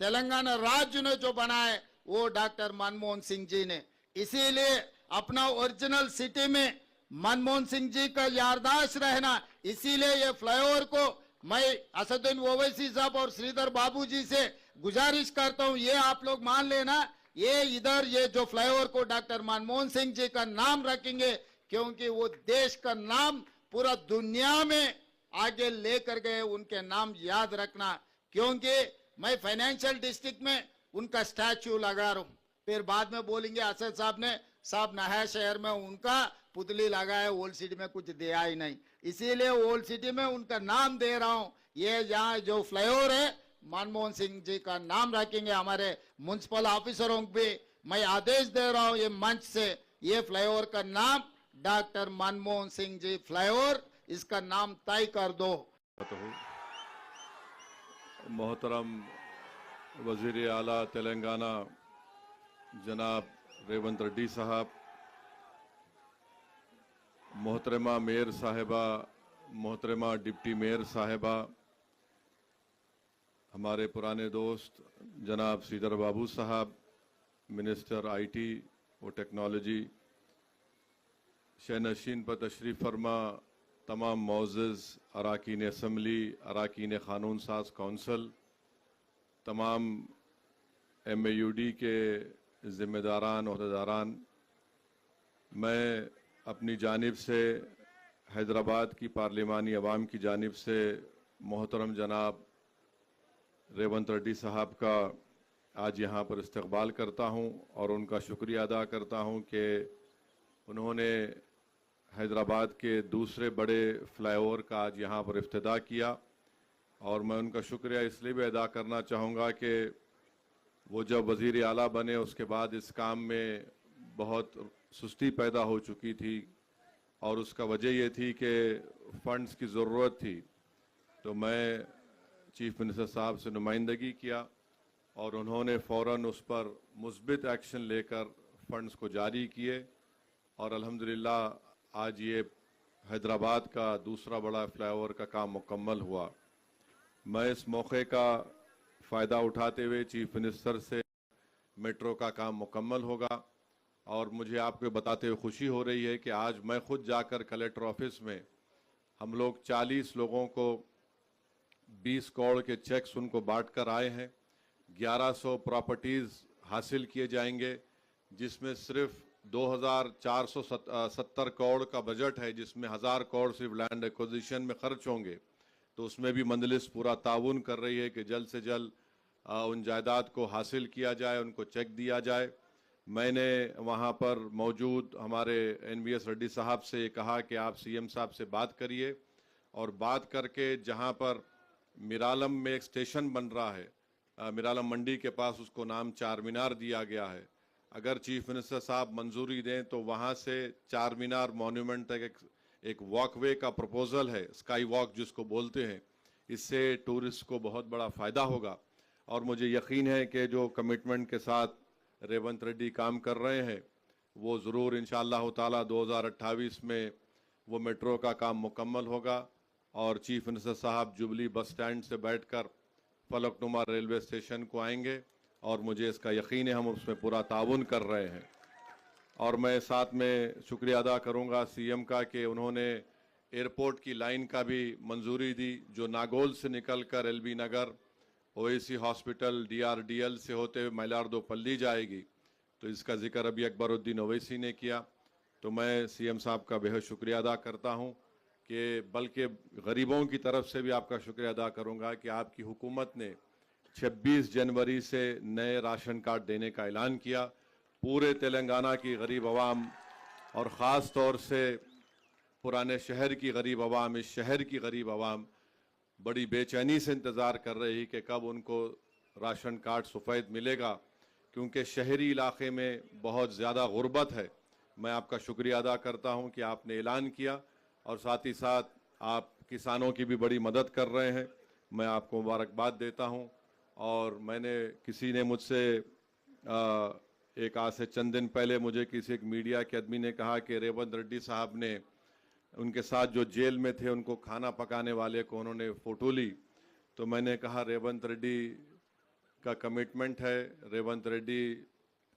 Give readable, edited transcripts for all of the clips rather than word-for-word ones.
तेलंगाना राज्य ने जो बनाए वो डॉक्टर मनमोहन सिंह जी ने। इसीलिए अपना ओरिजिनल सिटी में मनमोहन सिंह जी का याददाश्त रहना, इसीलिए ये फ्लाईओवर को मैं असदुद्दीन ओवैसी साहब और श्रीधर बाबू जी से गुजारिश करता हूं, ये आप लोग मान लेना, ये इधर ये जो फ्लाईओवर को डॉक्टर मनमोहन सिंह जी का नाम रखेंगे, क्योंकि वो देश का नाम पूरा दुनिया में आगे लेकर गए, उनके नाम याद रखना। क्योंकि मैं फाइनेंशियल डिस्ट्रिक्ट में उनका स्टैच्यू लगा रहा हूं, फिर बाद में बोलेंगे असद साहब ने साहब नया शहर में उनका पुतली लगाया, ओल्ड सिटी में कुछ दिया ही नहीं, इसीलिए ओल्ड सिटी में उनका नाम दे रहा हूं। ये यहाँ जो फ्लाईओवर है मनमोहन सिंह जी का नाम रखेंगे। हमारे म्युनिसिपल ऑफिसरों को भी मैं आदेश दे रहा हूं ये मंच से, ये फ्लाईओवर का नाम डॉक्टर मनमोहन सिंह जी फ्लाईओवर, इसका नाम तय कर दो। मोहतरम वजीर आला तेलंगाना जनाब रेवंत रेड्डी साहब, मोहतरमा मेयर साहिबा, मोहतरमा डिप्टी मेयर साहिबा, हमारे पुराने दोस्त जनाब श्रीधर बाबू साहब, मिनिस्टर आईटी व टेक्नोलॉजी, शहनशीन पर तशरीफ़ फरमा तमाम मोअज़्ज़ज़ अराकीन असम्बली, अराकीन क़ानून साज कौंसल, तमाम MAUD के ज़िम्मेदारान अहदेदारान, मैं अपनी जानिब से हैदराबाद की पार्लिमानी अवाम की जानिब से मोहतरम जनाब रेवंत रेड्डी साहब का आज यहाँ पर इस्तकबाल करता हूँ और उनका शुक्रिया अदा करता हूँ कि उन्होंने हैदराबाद के दूसरे बड़े फ्लाईओवर का आज यहाँ पर इफ्तिताह किया। और मैं उनका शुक्रिया इसलिए भी अदा करना चाहूँगा कि वो जब वज़ीर आला बने उसके बाद इस काम में बहुत सुस्ती पैदा हो चुकी थी और उसका वजह ये थी कि फ़ंड्स की ज़रूरत थी। तो मैं चीफ मिनिस्टर साहब से नुमाइंदगी किया और उन्होंने फ़ौरन उस पर मुस्बित एक्शन लेकर फ़ंड्स को जारी किए और अल्हम्दुलिल्लाह आज ये हैदराबाद का दूसरा बड़ा फ्लाईओवर का काम मुकम्मल हुआ। मैं इस मौके का फ़ायदा उठाते हुए चीफ मिनिस्टर से मेट्रो का काम मुकम्मल होगा और मुझे आपको बताते हुए खुशी हो रही है कि आज मैं खुद जाकर कलेक्टर ऑफिस में हम लोग 40 लोगों को 20 करोड़ के चेक्स उनको बांट कर आए हैं। 1100 प्रॉपर्टीज़ हासिल किए जाएंगे जिसमें सिर्फ 2470 करोड़ का बजट है, जिसमें 1000 करोड़ सिर्फ लैंड एक्विजिशन में खर्च होंगे। तो उसमें भी मंजलिस पूरा ताउन कर रही है कि जल्द से जल्द उन जायदाद को हासिल किया जाए, उनको चेक दिया जाए। मैंने वहाँ पर मौजूद हमारे NVS रेड्डी साहब से ये कहा कि आप CM साहब से बात करिए और बात करके जहाँ पर मिरालम में एक स्टेशन बन रहा है, मिरालम मंडी के पास, उसको नाम चार मीनार दिया गया है। अगर चीफ मिनिस्टर साहब मंजूरी दें तो वहाँ से चार मीनार मॉन्यूमेंट तक एक वॉकवे का प्रपोजल है, स्काई वॉक जिसको बोलते हैं। इससे टूरिस्ट को बहुत बड़ा फ़ायदा होगा और मुझे यकीन है कि जो कमिटमेंट के साथ रेवंत रेड्डी काम कर रहे हैं वो ज़रूर इंशाअल्लाह ताला 2028 में वो मेट्रो का काम मुकम्मल होगा और चीफ मिनिस्टर साहब जुबली बस स्टैंड से बैठकर फलकनुमा रेलवे स्टेशन को आएंगे और मुझे इसका यकीन है हम उसमें पूरा ताउन कर रहे हैं। और मैं साथ में शुक्रिया अदा करूंगा CM का कि उन्होंने एयरपोर्ट की लाइन का भी मंजूरी दी जो नागौल से निकलकर LB नगर, OAC हॉस्पिटल, DRDL से होते हुए मैलारदोपल्ली जाएगी। तो इसका जिक्र अभी अकबरुद्दीन ओवैसी ने किया। तो मैं CM साहब का बेहद शुक्रिया अदा करता हूं कि बल्कि गरीबों की तरफ से भी आपका शुक्रिया अदा करूंगा कि आपकी हुकूमत ने 26 जनवरी से नए राशन कार्ड देने का ऐलान किया। पूरे तेलंगाना की गरीब आवाम और ख़ास तौर से पुराने शहर की गरीब आवाम, इस शहर की गरीब आवाम बड़ी बेचैनी से इंतज़ार कर रही कि कब उनको राशन कार्ड सफ़ेद मिलेगा, क्योंकि शहरी इलाके में बहुत ज़्यादा गुर्बत है। मैं आपका शुक्रिया अदा करता हूं कि आपने ऐलान किया और साथ ही साथ आप किसानों की भी बड़ी मदद कर रहे हैं। मैं आपको मुबारकबाद देता हूं। और मैंने किसी ने मुझसे आज से चंद दिन पहले मुझे किसी एक मीडिया के आदमी ने कहा कि रेवंत रेड्डी साहब ने उनके साथ जो जेल में थे उनको खाना पकाने वाले को उन्होंने फ़ोटो ली। तो मैंने कहा रेवंत रेड्डी का कमिटमेंट है। रेवंत रेड्डी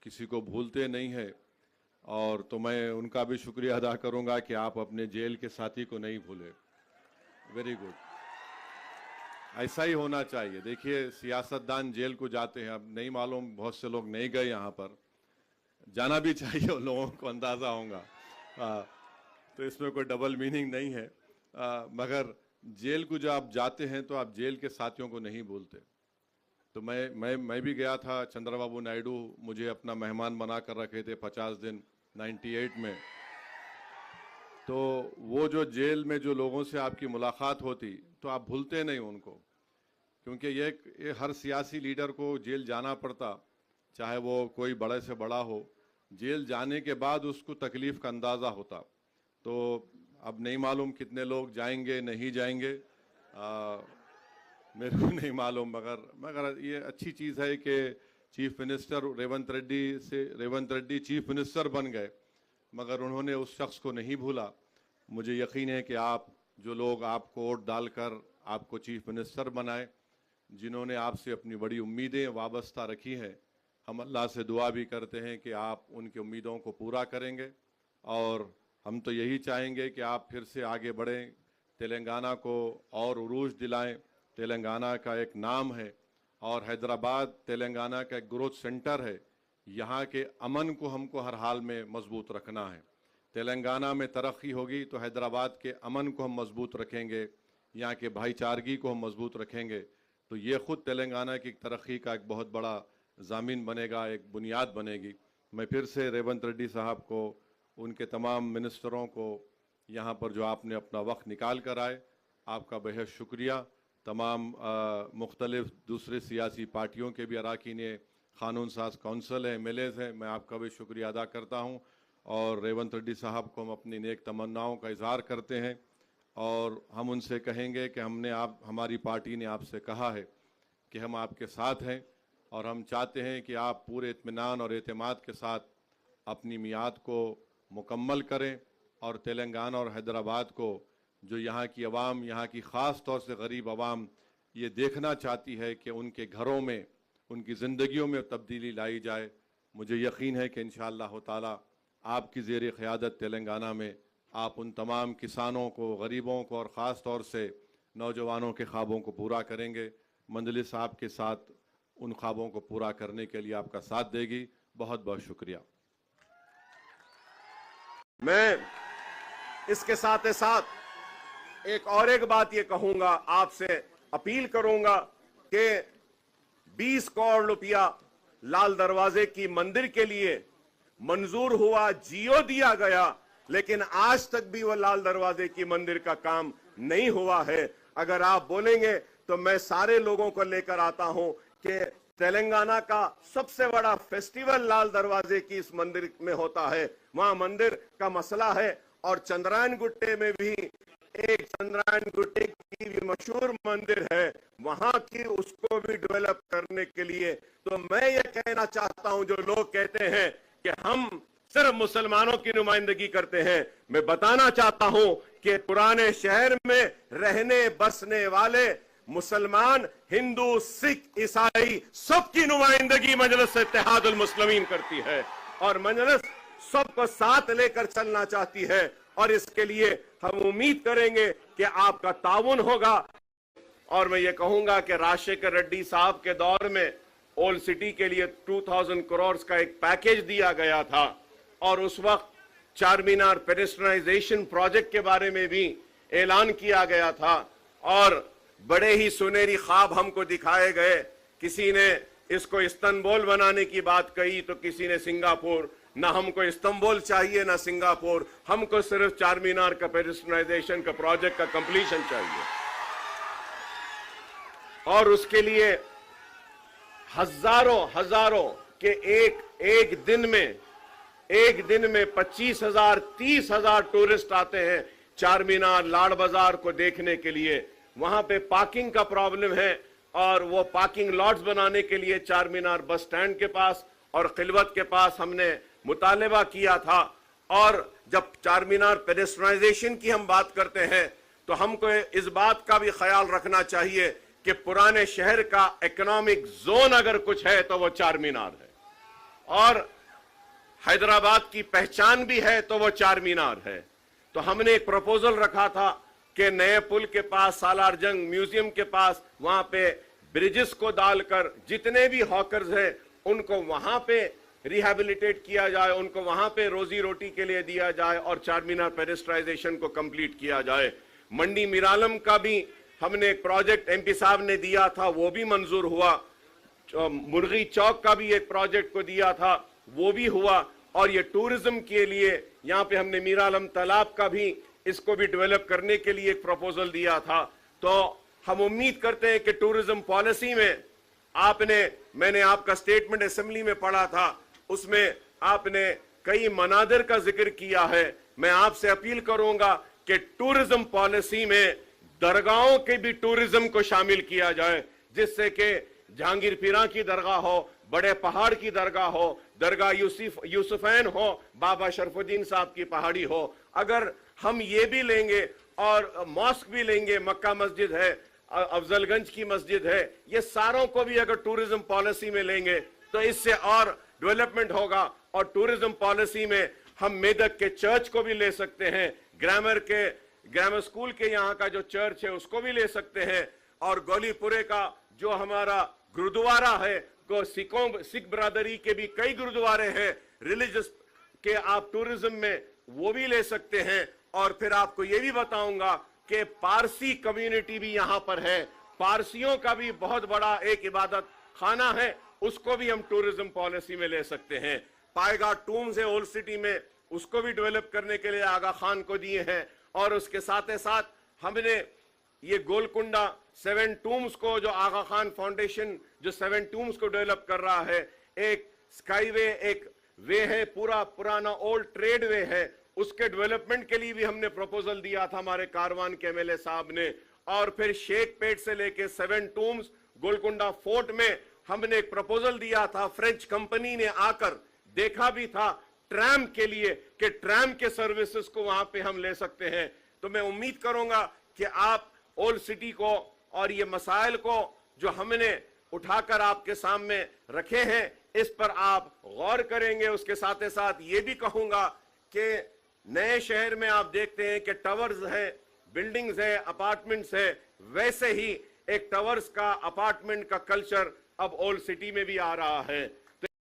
किसी को भूलते नहीं है, और तो मैं उनका भी शुक्रिया अदा करूंगा कि आप अपने जेल के साथी को नहीं भूले। वेरी गुड, ऐसा ही होना चाहिए। देखिए, सियासतदान जेल को जाते हैं, अब नहीं मालूम बहुत से लोग नहीं गए, यहाँ पर जाना भी चाहिए, उन लोगों को अंदाजा होगा। तो इसमें कोई डबल मीनिंग नहीं है, मगर जेल को जब आप जाते हैं तो आप जेल के साथियों को नहीं भूलते। तो मैं भी गया था, चंद्रबाबू नायडू मुझे अपना मेहमान बना कर रखे थे 50 दिन 98 में। तो वो जो जेल में जो लोगों से आपकी मुलाकात होती, तो आप भूलते नहीं उनको, क्योंकि ये हर सियासी लीडर को जेल जाना पड़ता, चाहे वो कोई बड़े से बड़ा हो। जेल जाने के बाद उसको तकलीफ का अंदाज़ा होता। तो अब नहीं मालूम कितने लोग जाएंगे नहीं जाएंगे, मेरे को नहीं मालूम, मगर ये अच्छी चीज़ है कि chief minister Revanth Reddy chief minister बन गए, मगर उन्होंने उस शख्स को नहीं भूला। मुझे यकीन है कि आप जो लोग आपको वोट डालकर आपको चीफ मिनिस्टर बनाए, जिन्होंने आपसे अपनी बड़ी उम्मीदें वाबस्ता रखी हैं, हम अल्लाह से दुआ भी करते हैं कि आप उनकी उम्मीदों को पूरा करेंगे। और हम तो यही चाहेंगे कि आप फिर से आगे बढ़ें, तेलंगाना को और उरूज दिलाएं। तेलंगाना का एक नाम है, और हैदराबाद तेलंगाना का एक ग्रोथ सेंटर है। यहाँ के अमन को हमको हर हाल में मजबूत रखना है। तेलंगाना में तरक्की होगी तो हैदराबाद के अमन को हम मजबूत रखेंगे, यहाँ के भाईचारगी को हम मजबूत रखेंगे। तो ये खुद तेलंगाना की तरक्की का एक बहुत बड़ा ज़ामीन बनेगा, एक बुनियाद बनेगी। मैं फिर से रेवंत रेड्डी साहब को, उनके तमाम मिनिस्टरों को, यहाँ पर जो आपने अपना वक्त निकाल कर आए, आपका बेहद शुक्रिया। तमाम मुख्तलिफ दूसरे सियासी पार्टियों के भी अरकान क़ानून साज कौंसिल है, MLAs हैं, मैं आपका भी शुक्रिया अदा करता हूँ। और रेवंत रेड्डी साहब को हम अपनी नेक तमन्नाओं का इजहार करते हैं, और हम उनसे कहेंगे कि हमारी पार्टी ने आपसे कहा है कि हम आपके साथ हैं, और हम चाहते हैं कि आप पूरे इत्मीनान और एतमाद के साथ अपनी मियाद को मुकम्मल करें, और तेलंगाना और हैदराबाद को, जो यहाँ की आवाम, यहाँ की ख़ास तौर से गरीब आवाम ये देखना चाहती है कि उनके घरों में, उनकी ज़िंदगियों में तब्दीली लाई जाए। मुझे यकीन है कि इंशाअल्लाह ताला आपकी ज़ेर क़यादत तेलंगाना में आप उन तमाम किसानों को, गरीबों को, और ख़ास तौर से नौजवानों के ख्वाबों को पूरा करेंगे। मंजलिस आपके साथ उन ख्वाबों को पूरा करने के लिए आपका साथ देगी। बहुत बहुत शुक्रिया। मैं इसके साथ साथ एक बात ये कहूंगा, आपसे अपील करूंगा कि 20 करोड़ रुपया लाल दरवाजे की मंदिर के लिए मंजूर हुआ, जियो दिया गया, लेकिन आज तक भी वो लाल दरवाजे की मंदिर का काम नहीं हुआ है। अगर आप बोलेंगे तो मैं सारे लोगों को लेकर आता हूं कि तेलंगाना का सबसे बड़ा फेस्टिवल लाल दरवाजे की इस मंदिर में होता है। वहां मंदिर का मसला है, और चंद्रायन गुट्टे में भी एक चंद्रायन गुट्टे की भी मशहूर मंदिर है, वहां की उसको भी डेवलप करने के लिए। तो मैं ये कहना चाहता हूं, जो लोग कहते हैं कि हम सिर्फ मुसलमानों की नुमाइंदगी करते हैं, मैं बताना चाहता हूं कि पुराने शहर में रहने बसने वाले मुसलमान, हिंदू, सिख, ईसाई सबकी नुमाइंदगी मजलिस इत्तेहादुल मुस्लिमीन करती है, और मजलिस सबको साथ लेकर चलना चाहती है। और इसके लिए हम उम्मीद करेंगे कि आपका ताउन होगा। और मैं ये कहूंगा कि राजशेखर रेड्डी साहब के दौर में ओल्ड सिटी के लिए 2000 करोड़ का एक पैकेज दिया गया था, और उस वक्त चारमीनार पेडेस्ट्रियनाइजेशन प्रोजेक्ट के बारे में भी ऐलान किया गया था, और बड़े ही सुनहरी ख्वाब हमको दिखाए गए। किसी ने इसको इस्तांबुल बनाने की बात कही, तो किसी ने सिंगापुर। ना हमको इस्तांबुल चाहिए ना सिंगापुर, हमको सिर्फ चारमीनार का पेडेस्ट्रियनाइजेशन का प्रोजेक्ट का कंप्लीशन चाहिए। और उसके लिए हजारों के एक दिन में 25,000 30,000 टूरिस्ट आते हैं चारमीनार, लाड़ बाजार को देखने के लिए। वहां पे पार्किंग का प्रॉब्लम है, और वो पार्किंग लॉट्स बनाने के लिए चारमीनार बस स्टैंड के पास और खिलवत के पास हमने मुतालबा किया था। और जब चारमीनार पेडेस्ट्रियनाइजेशन की हम बात करते हैं, तो हमको इस बात का भी ख्याल रखना चाहिए कि पुराने शहर का इकोनॉमिक जोन अगर कुछ है तो वो चार मीनार है, और हैदराबाद की पहचान भी है तो वो चार मीनार है। तो हमने एक प्रपोजल रखा था कि नए पुल के पास, सालार जंग म्यूजियम के पास, वहां पे ब्रिजेस को डालकर जितने भी हॉकर्स हैं उनको वहां पे रिहैबिलिटेट किया जाए, उनको वहां पे रोजी रोटी के लिए दिया जाए और चार मीनार पेडेस्ट्राइजेशन को कंप्लीट किया जाए। मंडी मिरालम का भी हमने एक प्रोजेक्ट एमपी साहब ने दिया था, वो भी मंजूर हुआ। मुर्गी चौक का भी एक प्रोजेक्ट को दिया था, वो भी हुआ। और ये टूरिज्म के लिए यहाँ पे हमने मीरालम तालाब का भी, इसको भी डेवलप करने के लिए एक प्रपोजल दिया था। तो हम उम्मीद करते हैं कि टूरिज्म पॉलिसी में मैंने आपका स्टेटमेंट असेंबली में पढ़ा था, उसमें आपने कई मनादिर का जिक्र किया है। मैं आपसे अपील करूंगा कि टूरिज्म पॉलिसी में दरगाहों के भी टूरिज्म को शामिल किया जाए, जिससे कि जहांगीर पीरा की दरगाह हो, बड़े पहाड़ की दरगाह हो, दरगाह यूसुफैन हो, बाबा शरफुद्दीन साहब की पहाड़ी हो। अगर हम ये भी लेंगे और मॉस्क भी लेंगे, मक्का मस्जिद है, अफजलगंज की मस्जिद है, ये सारों को भी अगर टूरिज्म पॉलिसी में लेंगे तो इससे और डेवलपमेंट होगा। और टूरिज्म पॉलिसी में हम मेदक के चर्च को भी ले सकते हैं, ग्रामर स्कूल के यहाँ का जो चर्च है उसको भी ले सकते हैं, और गोलीपुरे का जो हमारा गुरुद्वारा है, सिख बरादरी के भी कई गुरुद्वारे हैं रिलीजियस के, आप टूरिज्म में वो भी ले सकते हैं। और फिर आपको ये भी बताऊंगा कि पारसी कम्युनिटी भी यहां पर है, पारसियों का भी बहुत बड़ा एक इबादत खाना है, उसको भी हम टूरिज्म पॉलिसी में ले सकते हैं। पाएगा टूम्स है ओल्ड सिटी में, उसको भी डेवलप करने के लिए आगा खान को दिए हैं। और उसके साथ साथ हमने ये गोलकुंडा 7 टूम्स को, जो आगा खान फाउंडेशन जो 7 टूम्स को डेवलप कर रहा है, एक स्काईवे, एक वे है, पूरा पुराना ओल्ड ट्रेड वे है, उसके डेवलपमेंट के लिए भी हमने प्रपोजल दिया था हमारे कारवान के एमएलए साहब ने। और फिर शेख पेट से लेके 7 टूम्स गोलकुंडा फोर्ट में हमने एक प्रपोजल दिया था, फ्रेंच कंपनी ने आकर देखा भी था ट्रैम के लिए कि ट्रैम के सर्विसेज को वहां पे हम ले सकते हैं। तो मैं उम्मीद करूंगा कि आप ओल्ड सिटी को और ये मसाइल को जो हमने उठाकर आपके सामने रखे हैं, इस पर आप गौर करेंगे। उसके साथ साथ ये भी कहूंगा कि नए शहर में आप देखते हैं कि टावर्स है, बिल्डिंग्स है, अपार्टमेंट्स है, वैसे ही एक टावर्स का, अपार्टमेंट का कल्चर अब ओल्ड सिटी में भी आ रहा है।